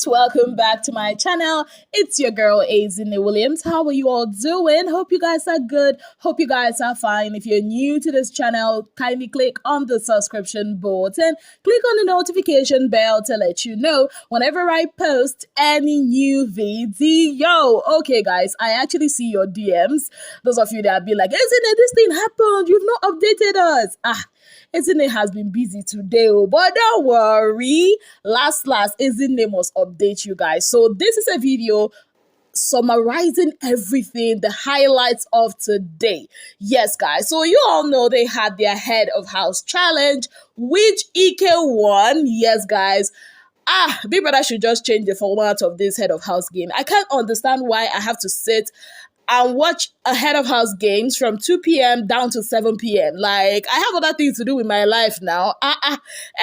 welcome back to my channel. It's your girl Azine Williams. How are you all doing? Hope you guys are good. Hope you guys are fine. If you're new to this channel, kindly click on the subscription button. Click on the notification bell to let you know whenever I post any new video. Okay guys, I actually see your DMs. Those of you that be like, Azine, this thing happened. You've not updated us. Azine has been busy today, but don't worry. Last, Azine must update you guys. So this is a video summarizing everything, the highlights of today. Yes, guys. So you all know they had their head of house challenge, which Ike won. Yes, guys. Big Brother should just change the format of this head of house game. I can't understand why I have to sit and watch a head of house games from 2 p.m. down to 7 p.m. Like, I have other things to do with my life now.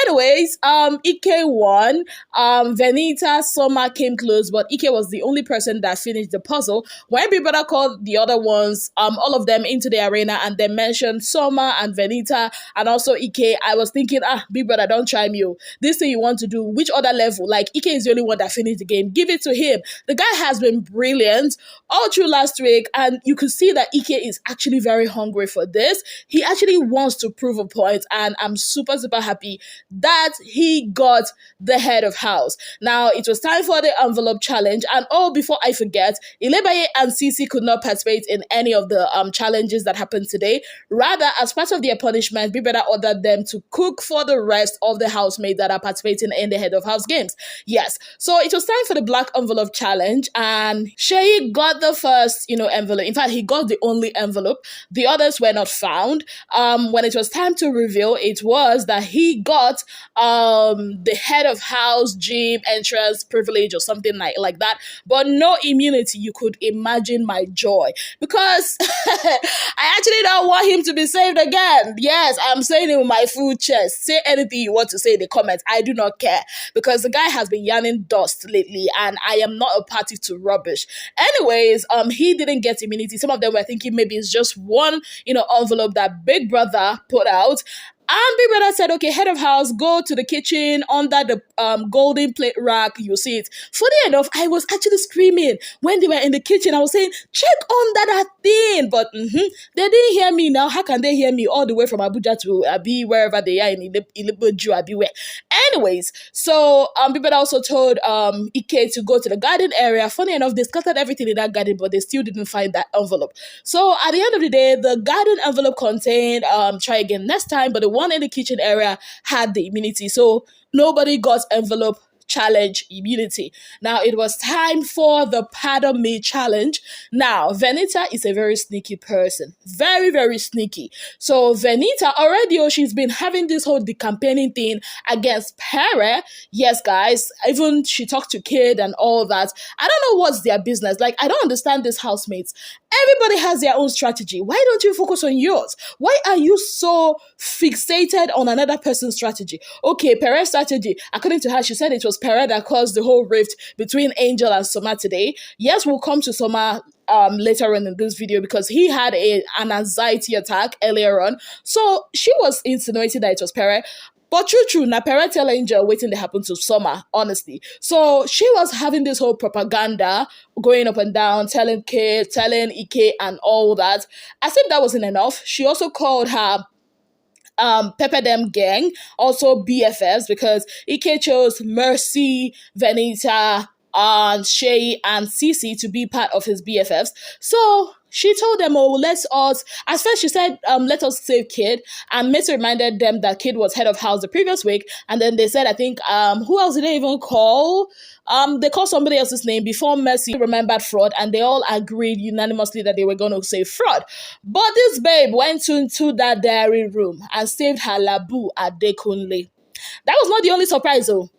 Anyways, Ike won. Venita, Soma came close, but Ike was the only person that finished the puzzle. When Big Brother called the other ones, all of them into the arena, and they mentioned Soma and Venita and also Ike, I was thinking, Big Brother, don't try me. This thing you want to do, which other level? Like, Ike is the only one that finished the game. Give it to him. The guy has been brilliant all through last week. And you could see that Ike is actually very hungry for this. He actually wants to prove a point, and I'm super happy that he got the head of house. Now, it was time for the envelope challenge, and before I forget, Ilebaye and Sisi could not participate in any of the challenges that happened today. Rather, as part of their punishment, Big Brother ordered them to cook for the rest of the housemates that are participating in the head of house games. Yes, so it was time for the black envelope challenge, and Shay got the first, envelope. In fact, he got the only envelope. The others were not found. When it was time to reveal, it was that he got the head of house gym entrance privilege or something like that, but no immunity. You could imagine my joy, because I actually don't want him to be saved again. Yes, I'm saying it with my full chest. Say anything you want to say in the comments. I do not care, because the guy has been yarning dust lately, and I am not a party to rubbish. Anyways, he didn't get immunity. Some of them were thinking maybe it's just one, envelope that Big Brother put out. And Big Brother said, okay, head of house, go to the kitchen under the golden plate rack. You'll see it. Funny enough, I was actually screaming when they were in the kitchen. I was saying, check under that thing. But they didn't hear me now. How can they hear me all the way from Abuja to Abi, wherever they are in Ileboju, Abi, where? Anyways, so Big Brother also told Ike to go to the garden area. Funny enough, they scattered everything in that garden, but they still didn't find that envelope. So at the end of the day, the garden envelope contained, try again next time, but the one in the kitchen area had the immunity. So nobody got envelope challenge immunity. Now it was time for the pardon me challenge. Now Venita is a very sneaky person, very sneaky. So Venita already, she's been having this whole campaigning thing against Pere. Yes guys, even she talked to Kid and all that. I don't know what's their business. Like, I don't understand these housemates. Everybody has their own strategy. Why don't you focus on yours? Why are you so fixated on another person's strategy? Okay, Pere's strategy, according to her, she said it was Pere that caused the whole rift between Angel and Soma today. Yes, we'll come to Soma later on in this video, because he had an anxiety attack earlier on. So she was insinuating that it was Pere. But true, na Pere tell Angel waiting to happen to Soma, honestly. So she was having this whole propaganda going up and down, telling Kate, telling Ike and all that. As if that wasn't enough, she also called her Pepper Them gang, also BFFs, because Ike chose Mercy, Venita, and Shay and Sisi to be part of his BFFs. So she told them, at first she said, let us save Kid, and Mercy reminded them that Kid was head of house the previous week, and then they said, I think, who else did they even call? They called somebody else's name before Mercy remembered Fraud, and they all agreed unanimously that they were going to save Fraud. But this babe went into that diary room and saved her Labu Adekunle. That was not the only surprise, though.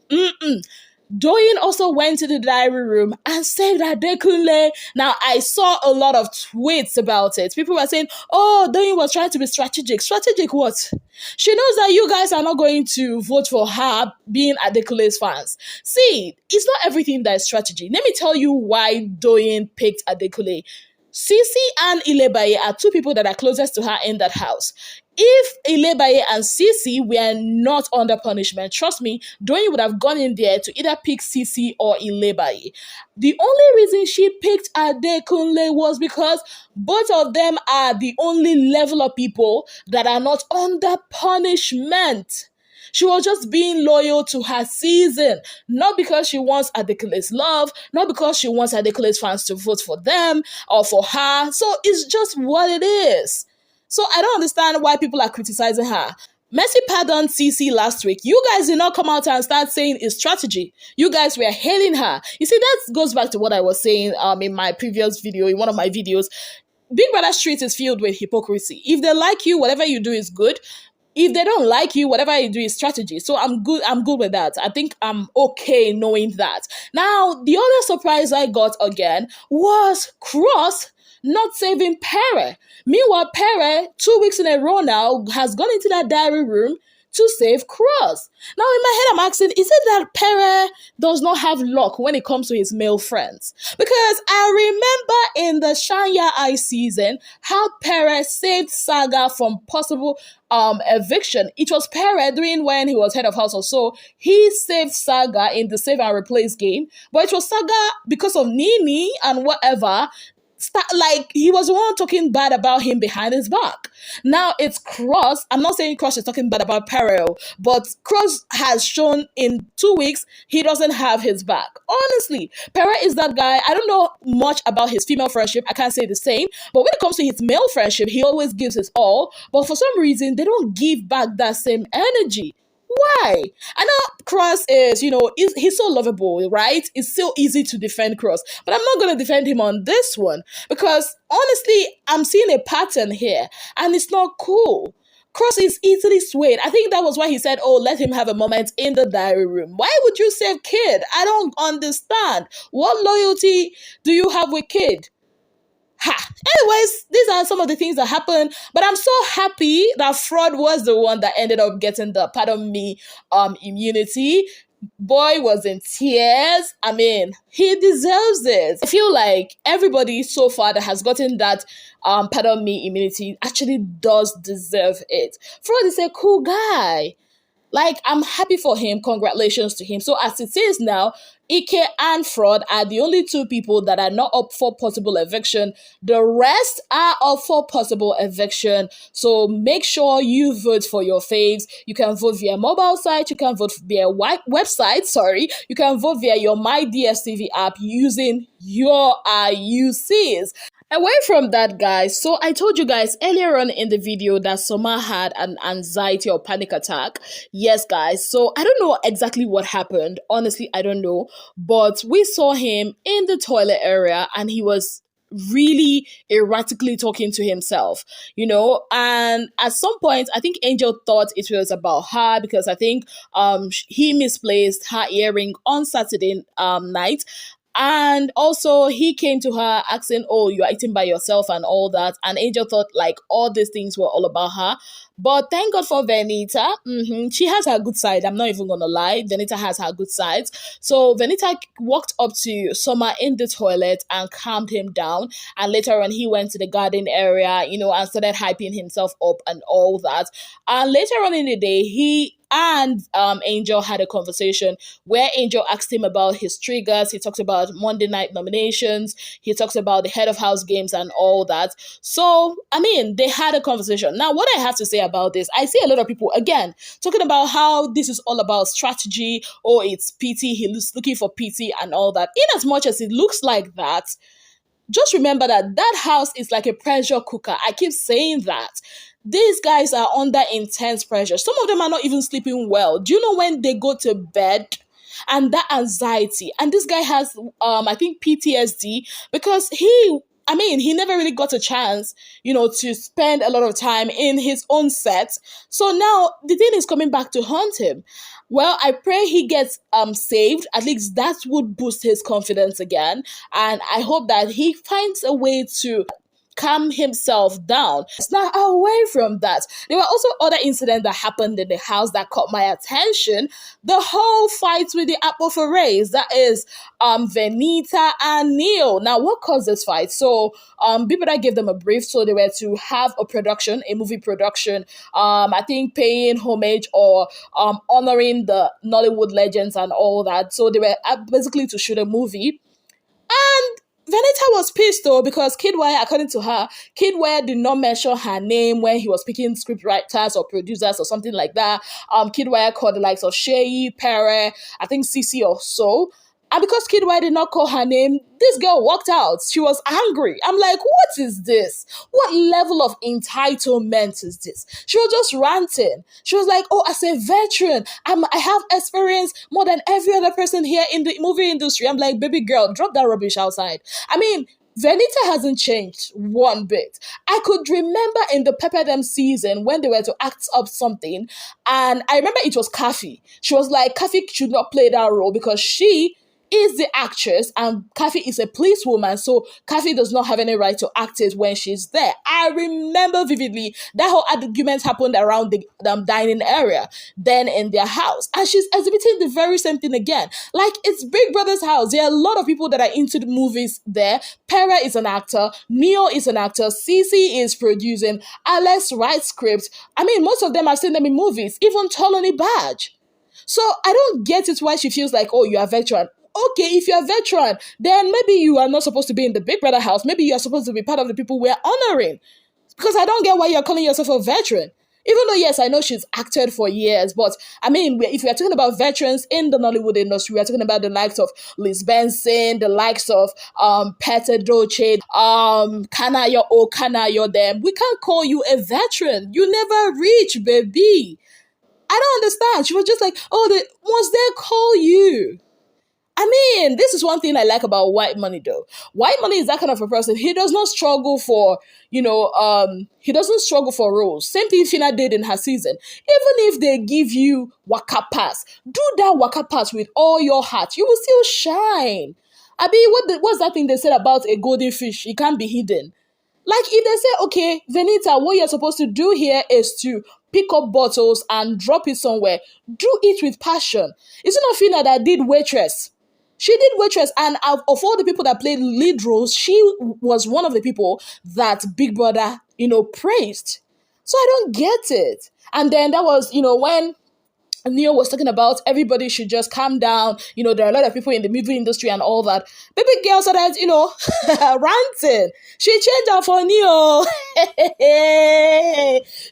Doyin also went to the diary room and saved Adekunle. Now, I saw a lot of tweets about it. People were saying, Doyin was trying to be strategic. Strategic what? She knows that you guys are not going to vote for her being Adekunle's fans. See, it's not everything that is strategy. Let me tell you why Doyin picked Adekunle. Sisi and Ilebaye are two people that are closest to her in that house. If Ilebaye and Sisi were not under punishment, trust me, Doyin would have gone in there to either pick Sisi or Ilebaye. The only reason she picked Adekunle was because both of them are the only level of people that are not under punishment. She was just being loyal to her season, not because she wants Adekunle's love, not because she wants Adekunle's fans to vote for them or for her. So it's just what it is. So I don't understand why people are criticizing her. Messi pardoned CC last week. You guys did not come out and start saying it's strategy. You guys were hailing her. You see, that goes back to what I was saying in my previous video, in one of my videos. Big Brother Street is filled with hypocrisy. If they like you, whatever you do is good. If they don't like you, whatever you do is strategy. So I'm good with that. I think I'm okay knowing that. Now, the other surprise I got again was Cross not saving Pere. Meanwhile, Pere, 2 weeks in a row now, has gone into that diary room to save Cross. Now, in my head, I'm asking, is it that Pere does not have luck when it comes to his male friends? Because I remember in the Shanya Eye season, how Pere saved Saga from possible eviction. It was Pere during when he was head of house or so. He saved Saga in the save and replace game. But it was Saga because of Nini and whatever. Like, he was the one talking bad about him behind his back. Now it's Cross. I'm not saying Cross is talking bad about Perel, but Cross has shown in 2 weeks he doesn't have his back. Honestly, Perel is that guy. I don't know much about his female friendship. I can't say the same. But when it comes to his male friendship, he always gives his all. But for some reason, they don't give back that same energy. Why? I know Cross is, he's so lovable, right? It's so easy to defend Cross. But I'm not going to defend him on this one because, honestly, I'm seeing a pattern here and it's not cool. Cross is easily swayed. I think that was why he said, let him have a moment in the diary room. Why would you save Kid? I don't understand. What loyalty do you have with Kid? Anyways, these are some of the things that happened, but I'm so happy that Fraud was the one that ended up getting the pardon me immunity. Boy was in tears. I mean, he deserves it. I feel like everybody so far that has gotten that pardon me immunity actually does deserve it. Fraud is a cool guy. Like, I'm happy for him. Congratulations to him. So as it is now, Ike and Fraud are the only two people that are not up for possible eviction. The rest are up for possible eviction. So make sure you vote for your faves. You can vote via mobile site. You can vote via website. You can vote via your My DSTV app using your IUCs. Away from that, guys, so I told you guys earlier on in the video that Soma had an anxiety or panic attack. Yes, guys, so I don't know exactly what happened. Honestly, I don't know. But we saw him in the toilet area and he was really erratically talking to himself, and at some point I think Angel thought it was about her because I think he misplaced her earring on Saturday night. And also he came to her asking, you are eating by yourself and all that. And Angel thought like all these things were all about her. But thank God for Venita. She has her good side. I'm not even going to lie. Venita has her good sides. So Venita walked up to Soma in the toilet and calmed him down. And later on, he went to the garden area, and started hyping himself up and all that. And later on in the day, he and Angel had a conversation where Angel asked him about his triggers. He talked about Monday night nominations. He talks about the head of house games and all that. So, I mean, they had a conversation. Now, what I have to say about this, I see a lot of people, again, talking about how this is all about strategy, it's PT, he's looking for PT and all that. In as much as it looks like that, just remember that house is like a pressure cooker. I keep saying that. These guys are under intense pressure. Some of them are not even sleeping well. Do you know when they go to bed? And that anxiety. And this guy has, I think, PTSD because he never really got a chance, to spend a lot of time in his own set. So now the thing is coming back to haunt him. Well, I pray he gets saved. At least that would boost his confidence again. And I hope that he finds a way to calm himself down. Now, away from that, there were also other incidents that happened in the house that caught my attention. The whole fight with the apple forays, that is Venita and Neil. Now, what caused this fight? So people that gave them a brief, so they were to have a movie production, I think paying homage or honoring the Nollywood legends and all that. So they were basically to shoot a movie. And Venita was pissed though, because Kidwire, according to her, Kidwire did not mention her name when he was picking script writers or producers or something like that. Kidwire called the likes of Shay, Pere, I think Cece or so. And because Kidwire did not call her name, this girl walked out. She was angry. I'm like, what is this? What level of entitlement is this? She was just ranting. She was like, oh, as a veteran, I have experience more than every other person here in the movie industry. I'm like, baby girl, drop that rubbish outside. I mean, Venita hasn't changed one bit. I could remember in the Pepper Them season when they were to act up something, and I remember it was Kathy. She was like, Kathy should not play that role because she is the actress and Kathy is a policewoman, so Kathy does not have any right to act it when she's there. I remember vividly that whole argument happened around the dining area, then in their house, and she's exhibiting the very same thing again. Like, it's Big Brother's house. There are a lot of people that are into the movies there. Pera is an actor, Neo is an actor, Cece is producing, Alex writes scripts. I mean, most of them I've seen them in movies, even Tolani Badge. So I don't get it why she feels like, oh, you are a veteran. Okay, if you're a veteran, then maybe you are not supposed to be in the Big Brother house. Maybe you're supposed to be part of the people we're honoring. Because I don't get why you're calling yourself a veteran. Even though, yes, I know she's acted for years, but I mean, if we are talking about veterans in the Nollywood industry, we are talking about the likes of Liz Benson, the likes of Peter Doce, Kanayo O Kanayo them. We can't call you a veteran. You never reach, baby. I don't understand. She was just like, oh, once they call you. I mean, this is one thing I like about White Money, though. White Money is that kind of a person. He does not struggle for, he doesn't struggle for roles. Same thing Fina did in her season. Even if they give you Waka Pass, do that Waka Pass with all your heart. You will still shine. I mean, what's that thing they said about a golden fish? It can't be hidden. Like, if they say, okay, Venita, what you're supposed to do here is to pick up bottles and drop it somewhere. Do it with passion. It's not Fina that did waitress. She did waitress, and of all the people that played lead roles, she was one of the people that Big Brother, praised. So I don't get it. And then that was, when Neo was talking about everybody should just calm down. There are a lot of people in the movie industry and all that. Baby girl started, ranting. She changed her for Neo.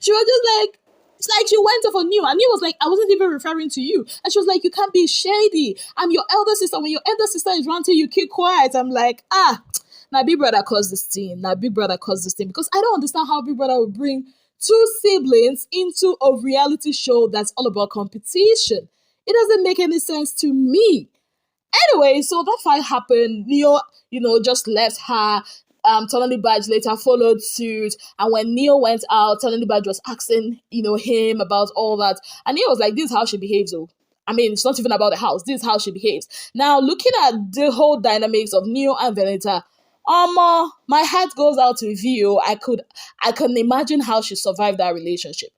She was just like, it's like she went off on Neo, and Neo was like, I wasn't even referring to you. And she was like, you can't be shady. I'm your elder sister. When your elder sister is ranting, you keep quiet. I'm like, now Big Brother caused this thing. Because I don't understand how Big Brother would bring two siblings into a reality show that's all about competition. It doesn't make any sense to me. Anyway, so that fight happened. Neo, just left her. Tolani Badge later followed suit, and when Neo went out, Tolani Badge was asking, him about all that, and Neo was like, this is how she behaves, oh. I mean, it's not even about the house, this is how she behaves. Now, looking at the whole dynamics of Neo and Venita, my heart goes out to Vio. I can imagine how she survived that relationship.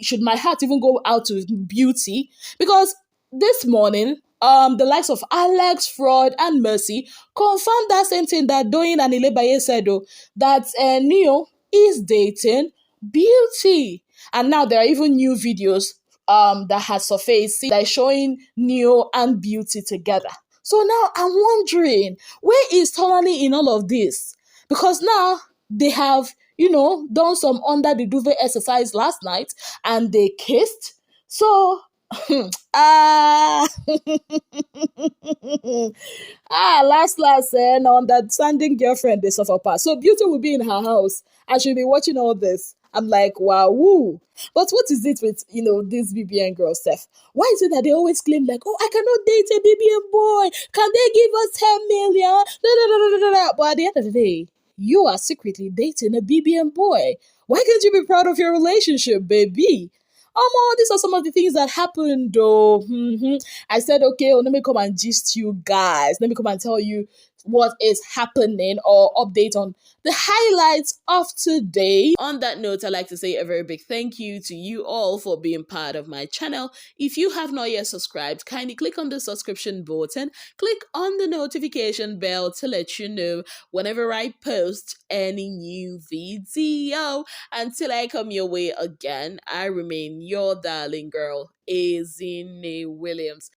Should my heart even go out to Beauty? Because this morning, the likes of Alex, Fraud, and Mercy confirmed that same thing that Doyin and Ilebaye said, that Neo is dating Beauty. And now there are even new videos that has surfaced that is showing Neo and Beauty together. So now I'm wondering, where is Tolani in all of this? Because now they have, done some under the duvet exercise last night and they kissed. So, last, an understanding girlfriend, they suffer past. So Beauty will be in her house and she'll be watching all this. I'm like, wow, woo. But what is it with, this BBN girl stuff? Why is it that they always claim like, oh, I cannot date a BBN boy. Can they give us 10 million? But at the end of the day, you are secretly dating a BBN boy. Why can't you be proud of your relationship, baby? These are some of the things that happened, though. I said, okay, let me come and gist you guys. Let me come and tell you what is happening or update on the highlights of today. On that note, I'd like to say a very big thank you to you all for being part of my channel. If you have not yet subscribed, kindly click on the subscription button, click on the notification bell to let you know whenever I post any new video. Until I come your way again, I remain your darling girl, Azine Williams.